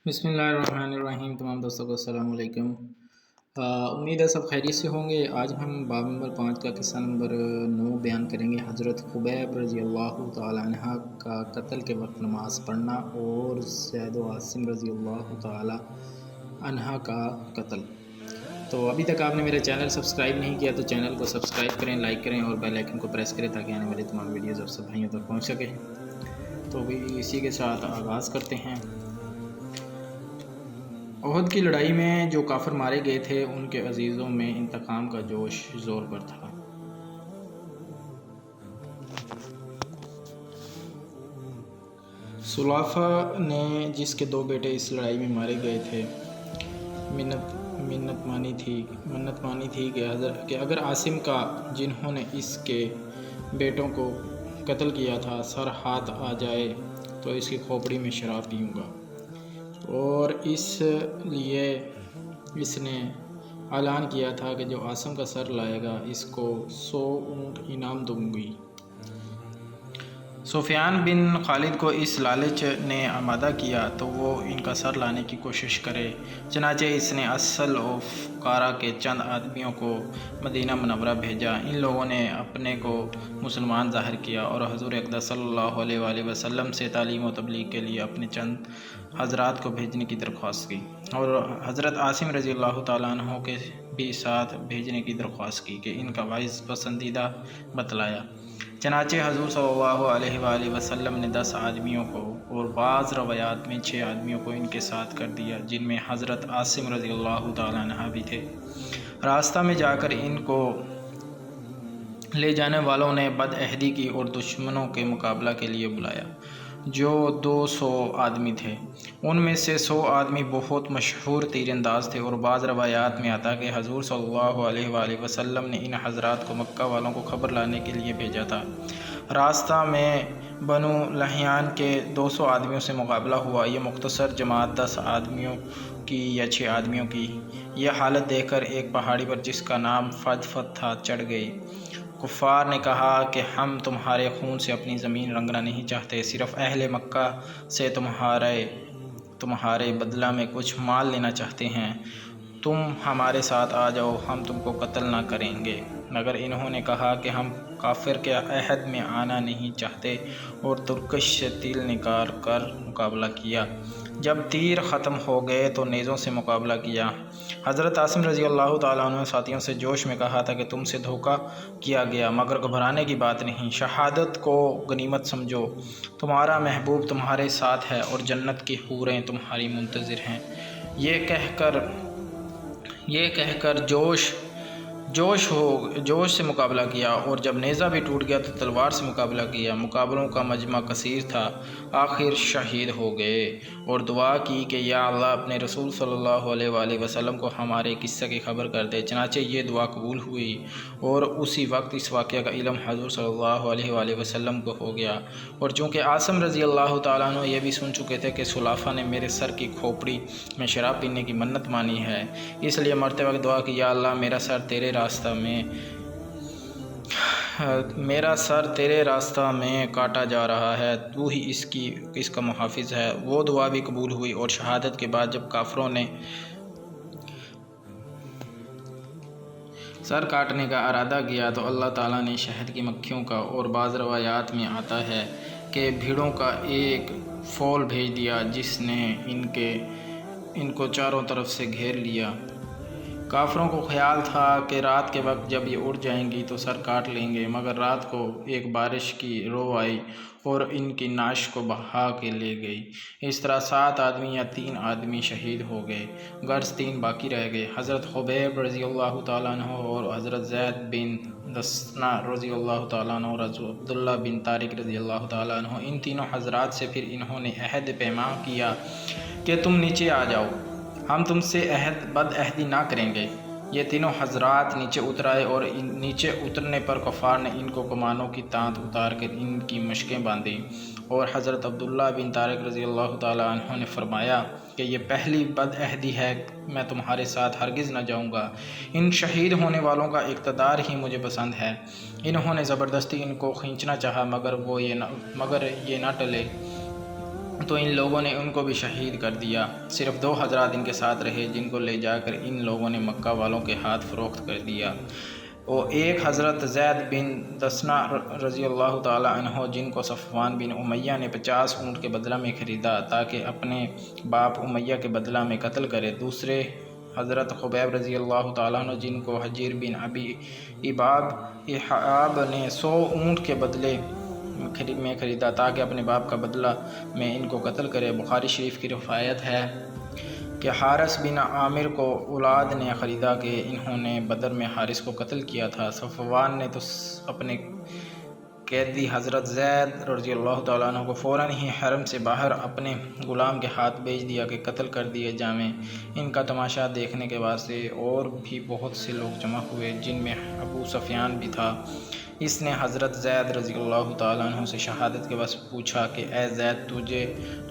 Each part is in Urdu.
بسم اللہ الرحمن الرحیم۔ تمام دوستوں کو السلام علیکم۔ امید ہے سب خیریت سے ہوں گے۔ آج ہم باب نمبر 5 کا قصہ نمبر 9 بیان کریں گے۔ حضرت خبیب رضی اللہ تعالی عنہ کا قتل کے وقت نماز پڑھنا اور زید و عاصم رضی اللہ تعالی عنہ کا قتل۔ تو ابھی تک آپ نے میرے چینل سبسکرائب نہیں کیا تو چینل کو سبسکرائب کریں، لائک کریں اور بیل آئیکن کو پریس کریں تاکہ آنے والی تمام ویڈیوز آپ سب بھائیوں تک پہنچ سکے۔ تو ابھی اسی کے ساتھ آغاز کرتے ہیں۔ احد کی لڑائی میں جو کافر مارے گئے تھے ان کے عزیزوں میں انتقام کا جوش زور پر تھا۔ سلافہ نے جس کے 2 بیٹے اس لڑائی میں مارے گئے تھے منت مانی تھی کہ اگر عاصم کا جنہوں نے اس کے بیٹوں کو قتل کیا تھا سر ہاتھ آ جائے تو اس کی کھوپڑی میں شراب پیوں گا، اور اس لیے اس نے اعلان کیا تھا کہ جو عاصم کا سر لائے گا اس کو 100 اونٹ انعام دوں گی۔ سفیان بن خالد کو اس لالچ نے آمادہ کیا تو وہ ان کا سر لانے کی کوشش کرے، چنانچہ اس نے اصل و فقراء کے چند آدمیوں کو مدینہ منورہ بھیجا۔ ان لوگوں نے اپنے کو مسلمان ظاہر کیا اور حضور اقدس صلی اللہ علیہ وآلہ وسلم سے تعلیم و تبلیغ کے لیے اپنے چند حضرات کو بھیجنے کی درخواست کی، اور حضرت عاصم رضی اللہ تعالیٰ عنہ کے بھی ساتھ بھیجنے کی درخواست کی کہ ان کا باعث پسندیدہ بتلایا۔ چنانچہ حضور صلی اللہ علیہ وآلہ وسلم نے 10 آدمیوں کو اور بعض روایات میں 6 آدمیوں کو ان کے ساتھ کر دیا، جن میں حضرت عاصم رضی اللہ تعالیٰ عنہ بھی تھے۔ راستہ میں جا کر ان کو لے جانے والوں نے بد عہدی کی اور دشمنوں کے مقابلہ کے لیے بلایا، جو 200 آدمی تھے۔ ان میں سے 100 آدمی بہت مشہور تیر انداز تھے، اور بعض روایات میں آتا کہ حضور صلی اللہ علیہ وآلہ وسلم نے ان حضرات کو مکہ والوں کو خبر لانے کے لیے بھیجا تھا۔ راستہ میں بنو لحیان کے 200 آدمیوں سے مقابلہ ہوا۔ یہ مختصر جماعت 10 آدمیوں کی یا 6 آدمیوں کی یہ حالت دیکھ کر ایک پہاڑی پر جس کا نام فدفد تھا چڑھ گئی۔ کفار نے کہا کہ ہم تمہارے خون سے اپنی زمین رنگنا نہیں چاہتے، صرف اہل مکہ سے تمہارے بدلہ میں کچھ مال لینا چاہتے ہیں۔ تم ہمارے ساتھ آ جاؤ، ہم تم کو قتل نہ کریں گے۔ مگر انہوں نے کہا کہ ہم کافر کے عہد میں آنا نہیں چاہتے، اور ترکش سے تیر نکال کر مقابلہ کیا۔ جب تیر ختم ہو گئے تو نیزوں سے مقابلہ کیا۔ حضرت عاصم رضی اللہ تعالیٰ عنہ ساتھیوں سے جوش میں کہا تھا کہ تم سے دھوکہ کیا گیا، مگر گھبرانے کی بات نہیں، شہادت کو غنیمت سمجھو، تمہارا محبوب تمہارے ساتھ ہے اور جنت کی حوریں تمہاری منتظر ہیں۔ یہ کہہ کر جوش سے مقابلہ کیا، اور جب نیزہ بھی ٹوٹ گیا تو تلوار سے مقابلہ کیا۔ مقابلوں کا مجمع کثیر تھا، آخر شہید ہو گئے، اور دعا کی کہ یا اللہ اپنے رسول صلی اللہ علیہ وآلہ وسلم کو ہمارے قصہ کی خبر کر دے۔ چنانچہ یہ دعا قبول ہوئی، اور اسی وقت اس واقعہ کا علم حضور صلی اللہ علیہ وآلہ وسلم کو ہو گیا، اور چونکہ عاصم رضی اللہ تعالیٰ عنہ یہ بھی سن چکے تھے کہ سلافہ نے میرے سر کی کھوپڑی میں شراب پینے کی منت مانی ہے، اس لیے مرتے وقت دعا کی یا اللہ میرا سر تیرے راستہ میں کاٹا جا رہا ہے، تو ہی اس کا محافظ ہے۔ وہ دعا بھی قبول ہوئی، اور شہادت کے بعد جب کافروں نے سر کاٹنے کا ارادہ کیا تو اللہ تعالیٰ نے شہد کی مکھیوں کا، اور بعض روایات میں آتا ہے کہ بھیڑوں کا ایک فول بھیج دیا جس نے ان کو چاروں طرف سے گھیر لیا۔ کافروں کو خیال تھا کہ رات کے وقت جب یہ اڑ جائیں گی تو سر کاٹ لیں گے، مگر رات کو ایک بارش کی رو آئی اور ان کی نعش کو بہا کے لے گئی۔ اس طرح 7 آدمی یا 3 آدمی شہید ہو گئے، غرض 3 باقی رہ گئے۔ حضرت خبیب رضی اللہ تعالیٰ عنہ اور حضرت زید بن دسنہ رضی اللہ تعالیٰ عنہ اور حضرت عبداللہ بن طارق رضی اللہ تعالیٰ عنہ، ان تینوں حضرات سے پھر انہوں نے عہد پیمان کیا کہ تم نیچے آ جاؤ، ہم تم سے بد عہدی نہ کریں گے۔ یہ تینوں حضرات نیچے اتر آئے، اور نیچے اترنے پر کفار نے ان کو کمانوں کی تانت اتار کر ان کی مشقیں باندھیں، اور حضرت عبداللہ بن طارق رضی اللہ تعالیٰ عنہ نے فرمایا کہ یہ پہلی بد عہدی ہے، میں تمہارے ساتھ ہرگز نہ جاؤں گا۔ ان شہید ہونے والوں کا اقتدار ہی مجھے پسند ہے۔ انہوں نے زبردستی ان کو کھینچنا چاہا، مگر یہ نہ ٹلے۔ تو ان لوگوں نے ان کو بھی شہید کر دیا۔ صرف 2 حضرات ان کے ساتھ رہے جن کو لے جا کر ان لوگوں نے مکہ والوں کے ہاتھ فروخت کر دیا۔ اور ایک حضرت زید بن دثنہ رضی اللہ تعالی عنہ جن کو صفوان بن امیہ نے 50 اونٹ کے بدلہ میں خریدا تاکہ اپنے باپ امیہ کے بدلہ میں قتل کرے۔ دوسرے حضرت خبیب رضی اللہ تعالیٰ عنہ جن کو حجیر بن ابی احاب نے 100 اونٹ کے بدلے میں خریدا تاکہ اپنے باپ کا بدلہ میں ان کو قتل کرے۔ بخاری شریف کی روایت ہے کہ حارث بن عامر کو اولاد نے خریدا کہ انہوں نے بدر میں حارث کو قتل کیا تھا۔ صفوان نے تو اپنے قیدی حضرت زید رضی اللہ تعالیٰ عنہ کو فوراً ہی حرم سے باہر اپنے غلام کے ہاتھ بھیج دیا کہ قتل کر دیے جائیں۔ ان کا تماشا دیکھنے کے واسطے اور بھی بہت سے لوگ جمع ہوئے جن میں ابو سفیان بھی تھا۔ اس نے حضرت زید رضی اللہ تعالیٰ عنہ سے شہادت کے وقت پوچھا کہ اے زید،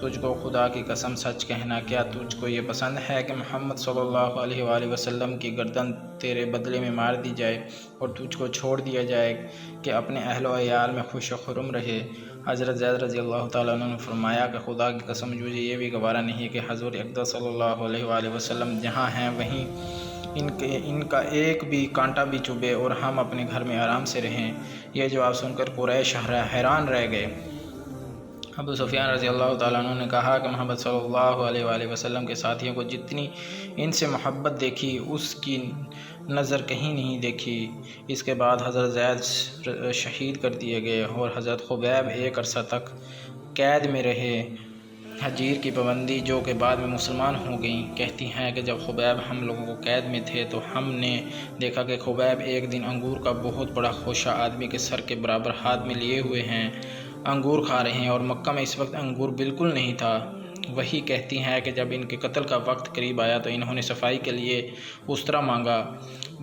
تجھ کو خدا کی قسم سچ کہنا، کیا تجھ کو یہ پسند ہے کہ محمد صلی اللہ علیہ وآلہ وسلم کی گردن تیرے بدلے میں مار دی جائے اور تجھ کو چھوڑ دیا جائے کہ اپنے اہل و عیال میں خوش و خرم رہے؟ حضرت زید رضی اللہ تعالیٰ عنہ نے فرمایا کہ خدا کی قسم مجھے یہ بھی گوارا نہیں کہ حضور اقدس صلی اللہ علیہ وآلہ وسلم جہاں ہیں وہیں ان کا ایک بھی کانٹا بھی چبھے اور ہم اپنے گھر میں آرام سے رہیں۔ یہ جواب سن کر قریش حیران رہ گئے۔ ابو سفیان رضی اللہ تعالیٰ عنہ نے کہا کہ محمد صلی اللہ علیہ وآلہ وسلم کے ساتھیوں کو جتنی ان سے محبت دیکھی اس کی نظر کہیں نہیں دیکھی۔ اس کے بعد حضرت زید شہید کر دیے گئے اور حضرت خبیب ایک عرصہ تک قید میں رہے۔ حجیر کی پابندی جو کہ بعد میں مسلمان ہو گئیں کہتی ہیں کہ جب خبیب ہم لوگوں کو قید میں تھے تو ہم نے دیکھا کہ خبیب ایک دن انگور کا بہت بڑا خوشہ آدمی کے سر کے برابر ہاتھ میں لیے ہوئے ہیں، انگور کھا رہے ہیں، اور مکہ میں اس وقت انگور بالکل نہیں تھا۔ وہی کہتی ہیں کہ جب ان کے قتل کا وقت قریب آیا تو انہوں نے صفائی کے لیے استرا مانگا،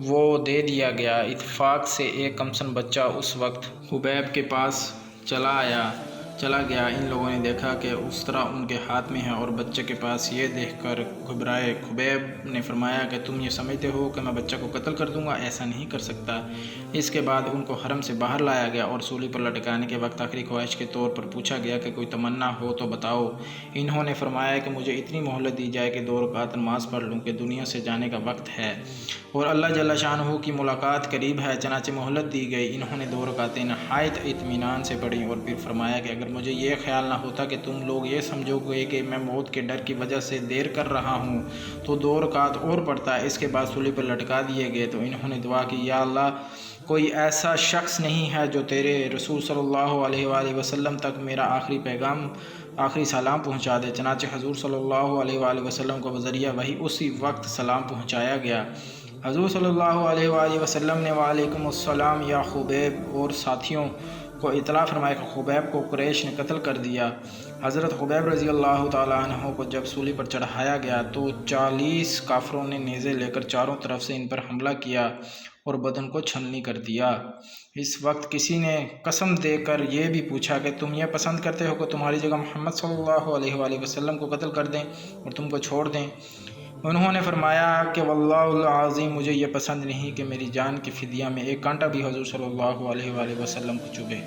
وہ دے دیا گیا۔ اتفاق سے ایک کمسن بچہ اس وقت خبیب کے پاس چلا گیا۔ ان لوگوں نے دیکھا کہ استرا ان کے ہاتھ میں ہے اور بچے کے پاس، یہ دیکھ کر گھبرائے۔ خبیب نے فرمایا کہ تم یہ سمجھتے ہو کہ میں بچہ کو قتل کر دوں گا؟ ایسا نہیں کر سکتا۔ اس کے بعد ان کو حرم سے باہر لایا گیا اور سولی پر لٹکانے کے وقت آخری خواہش کے طور پر پوچھا گیا کہ کوئی تمنا ہو تو بتاؤ۔ انہوں نے فرمایا کہ مجھے اتنی مہلت دی جائے کہ 2 رکعت نماز پڑھ لوں کہ دنیا سے جانے کا وقت ہے اور اللہ جل شانہ کی ملاقات قریب ہے۔ چنانچہ مہلت دی گئی۔ انہوں نے 2 رکعتیں نہایت اطمینان سے پڑھیں اور پھر فرمایا کہ اگر مجھے یہ خیال نہ ہوتا کہ تم لوگ یہ سمجھو گے کہ میں موت کے ڈر کی وجہ سے دیر کر رہا ہوں تو 2 رکعت اور پڑھتا۔ اس کے بعد سولی پر لٹکا دیے گئے تو انہوں نے دعا کی، یا اللہ، کوئی ایسا شخص نہیں ہے جو تیرے رسول صلی اللہ علیہ وآلہ وسلم تک میرا آخری سلام پہنچا دے۔ چنانچہ حضور صلی اللہ علیہ وآلہ وسلم کو بذریعہ وحی اسی وقت سلام پہنچایا گیا۔ حضور صلی اللہ علیہ وآلہ وسلم نے وعلیکم السلام یا خبیب اور ساتھیوں کو اطلاع فرمایا کہ خبیب کو قریش نے قتل کر دیا۔ حضرت خبیب رضی اللہ تعالیٰ عنہ کو جب سولی پر چڑھایا گیا تو 40 کافروں نے نیزے لے کر چاروں طرف سے ان پر حملہ کیا اور بدن کو چھلنی کر دیا۔ اس وقت کسی نے قسم دے کر یہ بھی پوچھا کہ تم یہ پسند کرتے ہو کہ تمہاری جگہ محمد صلی اللہ علیہ وآلہ وسلم کو قتل کر دیں اور تم کو چھوڑ دیں؟ انہوں نے فرمایا کہ واللہ العظیم، مجھے یہ پسند نہیں کہ میری جان کے فدیہ میں ایک کانٹا بھی حضور صلی اللہ علیہ وآلہ وسلم کو چبھے۔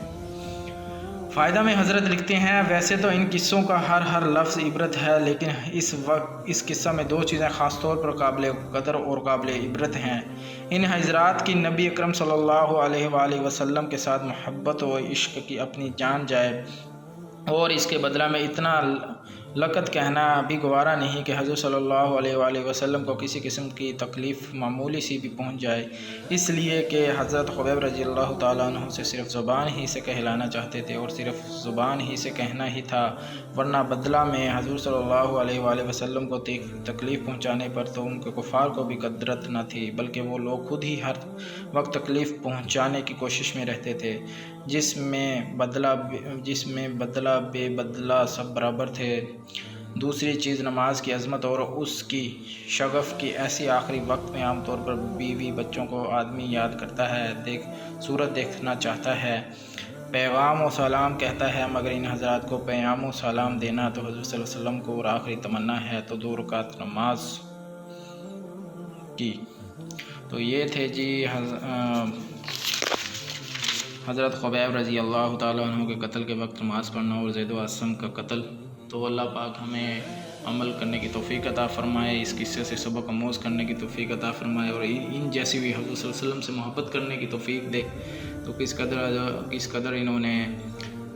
فائدہ میں حضرت لکھتے ہیں، ویسے تو ان قصوں کا ہر لفظ عبرت ہے، لیکن اس قصہ میں 2 چیزیں خاص طور پر قابل قدر اور قابل عبرت ہیں۔ ان حضرات کی نبی اکرم صلی اللہ علیہ وآلہ وسلم کے ساتھ محبت و عشق کی اپنی جان جائے اور اس کے بدلہ میں اتنا لقد کہنا بھی گوارا نہیں کہ حضور صلی اللہ علیہ وآلہ وسلم کو کسی قسم کی تکلیف معمولی سی بھی پہنچ جائے، اس لیے کہ حضرت خبیب رضی اللہ تعالیٰ عنہ سے صرف زبان ہی سے کہلانا چاہتے تھے اور صرف زبان ہی سے کہنا ہی تھا، ورنہ بدلہ میں حضور صلی اللہ علیہ وآلہ وسلم کو تکلیف پہنچانے پر تو ان کے کفار کو بھی قدرت نہ تھی، بلکہ وہ لوگ خود ہی ہر وقت تکلیف پہنچانے کی کوشش میں رہتے تھے، جس میں بدلہ بے بدلہ سب برابر تھے۔ دوسری چیز نماز کی عظمت اور اس کی شغف کی ایسی آخری وقت میں عام طور پر بیوی بچوں کو آدمی یاد کرتا ہے، صورت دیکھنا چاہتا ہے، پیغام و سلام کہتا ہے، مگر ان حضرات کو پیغام و سلام دینا تو حضور صلی اللہ علیہ وسلم کو اور آخری تمنا ہے تو 2 رکعت نماز کی۔ تو یہ تھے جی حضرت خبیب رضی اللہ تعالیٰ عنہ کے قتل کے وقت نماز پڑھنا اور زید و اسم کا قتل۔ تو اللہ پاک ہمیں عمل کرنے کی توفیق عطا فرمائے، اس قصے سے سبق آموز کرنے کی توفیق عطا فرمائے، اور ان جیسی بھی حضور صلی اللہ علیہ وسلم سے محبت کرنے کی توفیق دے۔ تو کس قدر انہوں نے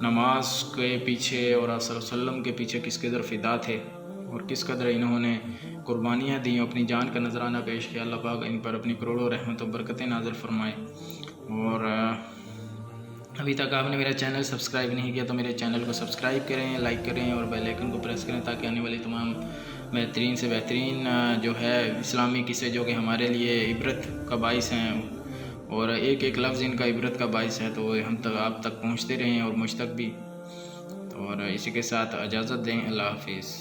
نماز کے پیچھے اور صلی اللہ علیہ وسلم کے پیچھے کس قدر فدا تھے، اور کس قدر انہوں نے قربانیاں دیں، اپنی جان کا نذرانہ پیش کیا۔ اللہ پاک ان پر اپنی کروڑوں رحمت و برکتیں نازل فرمائے۔ اور ابھی تک آپ نے میرا چینل سبسکرائب نہیں کیا تو میرے چینل کو سبسکرائب کریں، لائک کریں اور بیل آئیکن کو پریس کریں، تاکہ آنے والی تمام بہترین سے بہترین جو ہے اسلامی قصے جو کہ ہمارے لیے عبرت کا باعث ہیں، اور ایک ایک لفظ ان کا عبرت کا باعث ہے، تو وہ ہم تک آپ تک پہنچتے رہیں اور مجھ تک بھی۔ اور اسی کے ساتھ اجازت دیں، اللہ حافظ۔